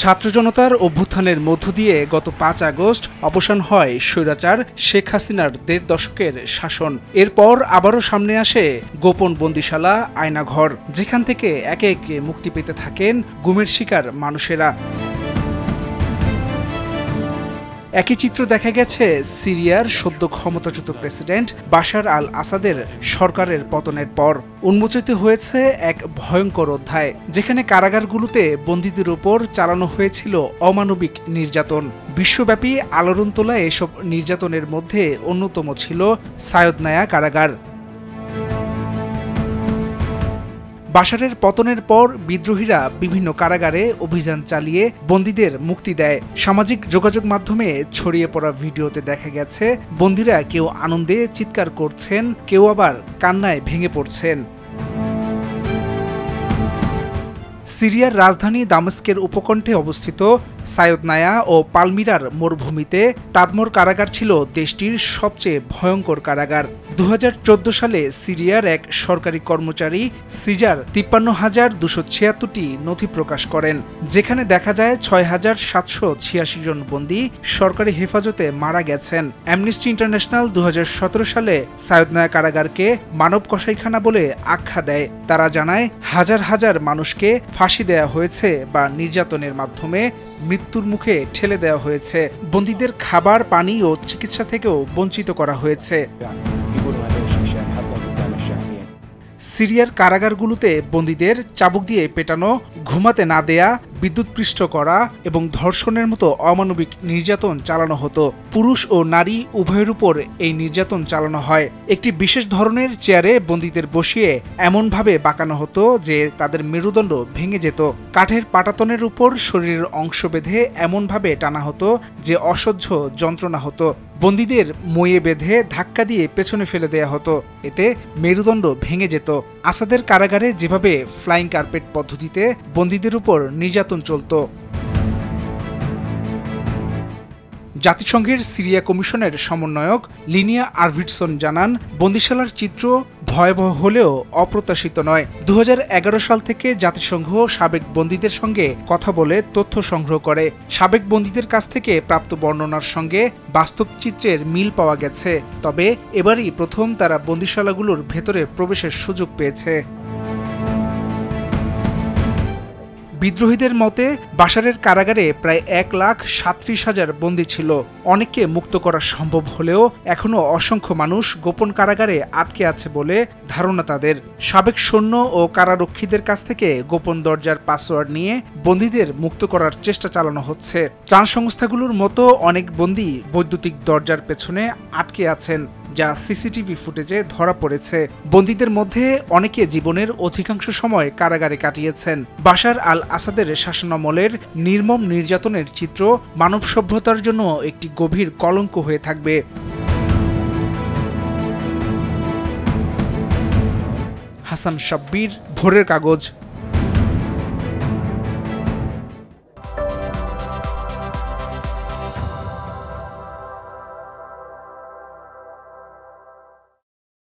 ছাত্র জনতার অভ্যুত্থানের মধ্য দিয়ে গত ৫ আগস্ট অবসান হয় স্বৈরাচার শেখ হাসিনার ১.৫ দশকের শাসন। এরপর আবারও সামনে আসে গোপন বন্দিশালা, আয়নাঘর, যেখান থেকে একে একে মুক্তি পেতে থাকেন গুমের শিকার মানুষেরা। একই চিত্র দেখা গেছে সিরিয়ার সদ্য ক্ষমতাচ্যুত প্রেসিডেন্ট বাশার আল আসাদের সরকারের পতনের পর। উন্মোচিত হয়েছে এক ভয়ঙ্কর অধ্যায়, যেখানে কারাগারগুলোতে বন্দীদের উপর চালানো হয়েছিল অমানবিক নির্যাতন। বিশ্বব্যাপী আলোড়ন তোলা এসব নির্যাতনের মধ্যে অন্যতম ছিল সায়দনায়া কারাগার। বাশারের পতনের পর বিদ্রোহীরা বিভিন্ন কারাগারে অভিযান চালিয়ে বন্দীদের মুক্তি দেয়। সামাজিক যোগাযোগ মাধ্যমে ছড়িয়ে পড়া ভিডিওতে দেখা গেছে বন্দীরা কেউ আনন্দে চিৎকার করছেন, কেউ আবার কান্নায় ভেঙে পড়ছেন। সিরিয়ার রাজধানী দামেস্কের উপকণ্ঠে অবস্থিত সায়দনায়া ও পালমিরার মরুভূমিতে তাদমর কারাগার ছিল দেশটির সবচেয়ে ভয়ঙ্কর কারাগার। ২০১৪ সালে সিরিয়ার এক সরকারি কর্মচারী সিজার ৫৩,২৭৬টি নথি প্রকাশ করেন, যেখানে দেখা যায় ৬,৭৮৬ জন বন্দী সরকারি হেফাজতে মারা গেছেন। অ্যামনেস্টি ইন্টারন্যাশনাল ২০১৭ সালে সায়দনায়া কারাগারকে মানব কসাইখানা বলে আখ্যা দেয়। তারা জানায় হাজার হাজার মানুষকে ফাঁসি দেয়া হয়েছে বা নির্যাতনের মাধ্যমে মৃত্যুর মুখে ঠেলে দেওয়া হয়েছে। বন্দীদের খাবার, পানি ও চিকিৎসা থেকেও বঞ্চিত করা হয়েছে। সিরিয়ার কারাগারগুলোতে বন্দীদের চাবুক দিয়ে পেটানো, ঘুমাতে না দেয়া, বিদ্যুৎপৃষ্ট করা এবং ধর্ষণের মতো অমানবিক নির্যাতন চালানো হতো। পুরুষ ও নারী উভয়ের উপর এই নির্যাতন চালানো হয়। একটি বিশেষ ধরনের চেয়ারে বন্দীদের বসিয়ে এমনভাবে বাঁকানো হতো যে তাদের মেরুদণ্ড ভেঙে যেত। কাঠের পাটাতনের উপর শরীরের অংশ বেঁধে এমনভাবে টানা হতো যে অসহ্য যন্ত্রণা হতো। বন্দীদের মইয়ে বেঁধে ধাক্কা দিয়ে পেছনে ফেলে দেয়া হতো, এতে মেরুদণ্ড ভেঙে যেত। আসাদের কারাগারে যেভাবে ফ্লাইং কার্পেট পদ্ধতিতে বন্দীদের উপর নির্যাতন চলত। জাতিসংঘের সিরিয়া কমিশনের সমন্বয়ক লিনিয়া আরভিডসন জানান, বন্দিশালার চিত্র ভয়াবহ হলেও অপ্রত্যাশিত নয়। ২০১১ সাল থেকে জাতিসংঘ সাবেক বন্দীদের সঙ্গে কথা বলে তথ্য সংগ্রহ করে। সাবেক বন্দীদের কাছ থেকে প্রাপ্ত বর্ণনার সঙ্গে বাস্তব চিত্রের মিল পাওয়া গেছে। তবে এবারই প্রথম তারা বন্দিশালাগুলোর ভেতরে প্রবেশের সুযোগ পেয়েছে। বিদ্রোহীদের মতে বাশারের কারাগারে প্রায় ১,৩৭,০০০ বন্দী ছিল। অনেককে মুক্ত করা সম্ভব হলেও এখনও অসংখ্য মানুষ গোপন কারাগারে আটকে আছে বলে ধারণা তাদের। সাবেক সৈন্য ও কারারক্ষীদের কাছ থেকে গোপন দরজার পাসওয়ার্ড নিয়ে বন্দীদের মুক্ত করার চেষ্টা চালানো হচ্ছে। ত্রাণ সংস্থাগুলোর মতো অনেক বন্দী বৈদ্যুতিক দরজার পেছনে আটকে আছেন, যা সিসিটিভি ফুটেজে ধরা পড়েছে। বন্দীদের মধ্যে অনেকে জীবনের অধিকাংশ সময় কারাগারে কাটিয়েছেন। বাশার আল আসাদের শাসনামলের নির্মম নির্যাতনের চিত্র মানব সভ্যতার জন্য একটি গভীর কলঙ্ক হয়ে থাকবে। হাসান শাব্বির, ভোরের কাগজ।